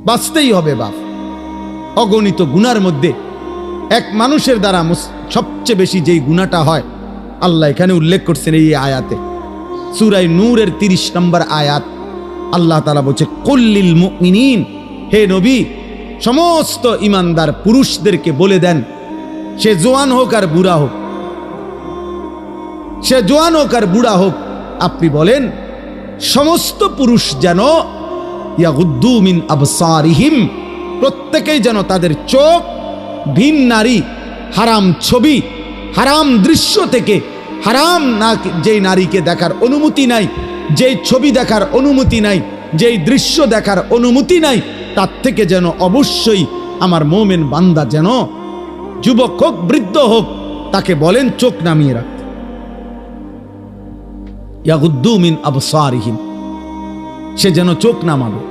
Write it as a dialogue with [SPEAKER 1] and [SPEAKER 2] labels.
[SPEAKER 1] বাঁচতেই হবে বাপ। অগণিত গুনার মধ্যে এক মানুষের দ্বারা সবচেয়ে বেশি যেই গুনাহটা হয় আল্লাহ এখানে উল্লেখ করছেন এই আয়াতে, সূরা নূরের 30 নম্বর আয়াত। আল্লাহ তাআলা বলছে, কুল্লিল মুমিনিন, হে নবী সমস্ত ইমানদার পুরুষদেরকে বলে দেন, সে জোয়ান হোক আর বুড়া হোক, সে জোয়ান হোক আর বুড়া হোক, আপনি বলেন সমস্ত পুরুষ যেন ইয়াগুদ্দু মিন আবসারিহিম, প্রত্যেকেই যেন তাদের চোখ ভিন নারী, হারাম ছবি, হারাম দৃশ্য থেকে, হারাম না যেই নারীকে দেখার অনুমতি নাই, যেই ছবি দেখার অনুমতি নাই, যেই দৃশ্য দেখার অনুমতি নাই, তার থেকে যেন অবশ্যই আমার মোমেন বান্দা যেন যুবক হোক বৃদ্ধ হোক তাকে বলেন চোখ নামিয়ে রাখতে। ইয়াগুদ্দু মিন আবসারিহিম, সে যেন চোখ নামাবে।